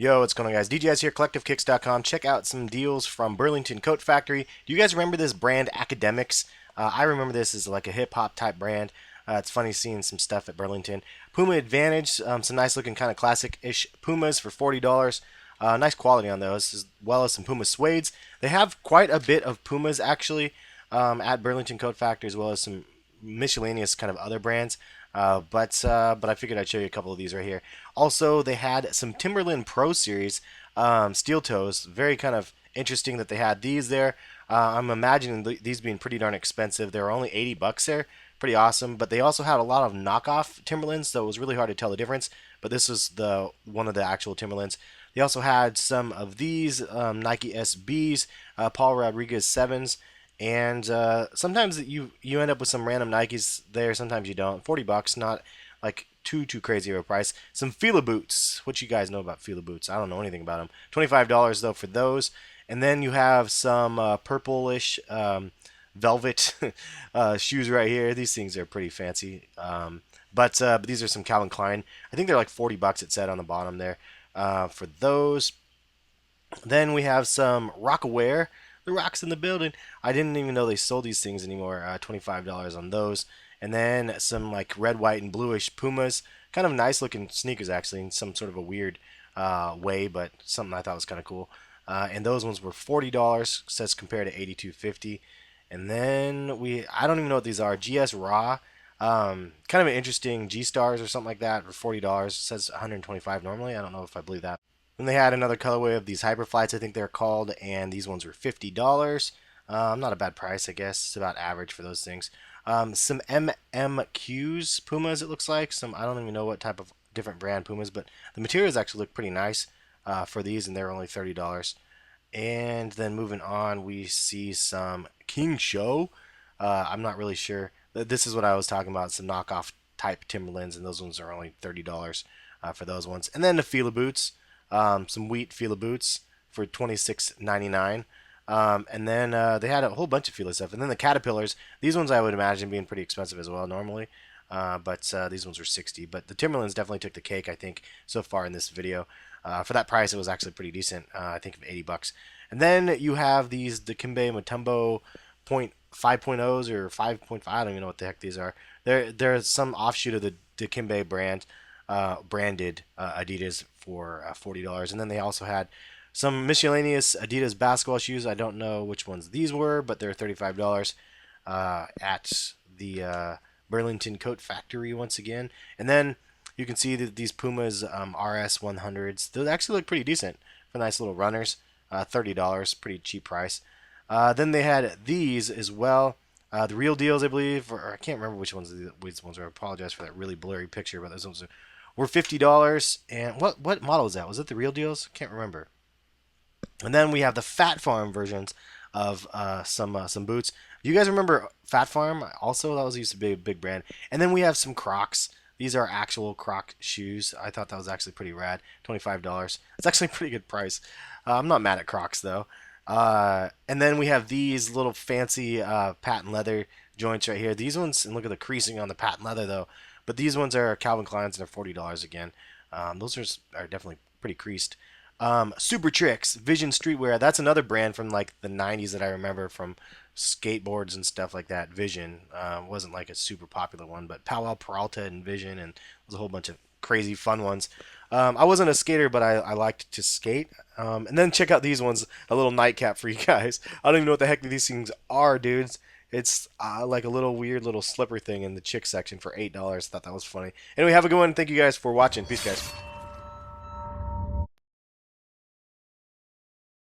Yo, what's going on, guys? DJS here, CollectiveKicks.com. Check out some deals from Burlington Coat Factory. Do you guys remember this brand, Academics? I remember this as like a hip-hop type brand. It's funny seeing some stuff at Burlington. Puma Advantage, some nice looking kind of classic-ish Pumas for $40. Nice quality on those, as well as some Puma suedes. They have quite a bit of Pumas, actually, at Burlington Coat Factory, as well as some miscellaneous kind of other brands. But I figured I'd show you a couple of these right here. Also, they had some Timberland Pro Series steel toes. Very kind of interesting that they had these there. I'm imagining these being pretty darn expensive. They were only 80 bucks there. Pretty awesome. But they also had a lot of knockoff Timberlands, so it was really hard to tell the difference. But this was the one of the actual Timberlands. They also had some of these Nike SBs, Paul Rodriguez 7s. And sometimes you end up with some random Nikes there. Sometimes you don't. 40 bucks, not like too crazy of a price. Some Fila boots. What you guys know about Fila boots? I don't know anything about them. $25 though for those. And then you have some purplish velvet shoes right here. These things are pretty fancy. But these are some Calvin Klein. I think they're like 40 bucks. It said on the bottom there for those. Then we have some Rockaware. The Rock's in the building. I didn't even know they sold these things anymore. $25 on those. And then some like red, white, and bluish Pumas. Kind of nice looking sneakers actually, in some sort of a weird way, but something I thought was kind of cool. And those ones were $40. Says compared to $82.50. And then I don't even know what these are. GS Raw. Kind of an interesting G Stars or something like that for $40. It says 125 normally. I don't know if I believe that. Then they had another colorway of these Hyperflights, I think they're called, and these ones were $50. Not a bad price, I guess. It's about average for those things. Some MMQs Pumas, it looks like. Some I don't even know what type of different brand Pumas, but the materials actually look pretty nice for these, and they're only $30. And then moving on, we see some King Show. I'm not really sure. This is what I was talking about, some knockoff type Timberlands, and those ones are only $30 for those ones. And then the Fila boots. Some wheat Fila boots for $26.99. And then they had a whole bunch of Fila stuff. And then the Caterpillars, these ones I would imagine being pretty expensive as well normally. But these ones were 60. But the Timberlands definitely took the cake, I think, so far in this video. For that price, it was actually pretty decent. I think of 80 bucks. And then you have these Dikembe Mutombo 5.0s or 5.5. I don't even know what the heck these are. They're some offshoot of the Dikembe brand. Branded Adidas for $40. And then they also had some miscellaneous Adidas basketball shoes. I don't know which ones these were, but they're $35 at the Burlington Coat Factory once again. And then you can see that these Pumas RS 100s, they actually look pretty decent for nice little runners. $30, pretty cheap price. Then they had these as well. The real deals, I believe, or I can't remember which ones were. I apologize for that really blurry picture, but those ones were $50. And what model is that? Was it the real deals? Can't remember. And then we have the Fat Farm versions of some boots. Do you guys remember Fat Farm? Also, that was used to be a big brand. And then we have some Crocs. These are actual Croc shoes. I thought that was actually pretty rad. $25. It's actually a pretty good price. I'm not mad at Crocs though. And then we have these little fancy patent leather joints right here. These ones, and look at the creasing on the patent leather though. But these ones are Calvin Klein's and they're $40 again. Those are definitely pretty creased. Super Tricks Vision Streetwear. That's another brand from like the 90s that I remember from skateboards and stuff like that. Vision wasn't like a super popular one, but Powell Peralta and Vision, and there's a whole bunch of crazy fun ones. I wasn't a skater, but I liked to skate. And then check out these ones, a little nightcap for you guys. I don't even know what the heck these things are, dudes. It's like a little weird little slipper thing in the chick section for $8. Thought that was funny. Anyway, have a good one. Thank you guys for watching. Peace, guys.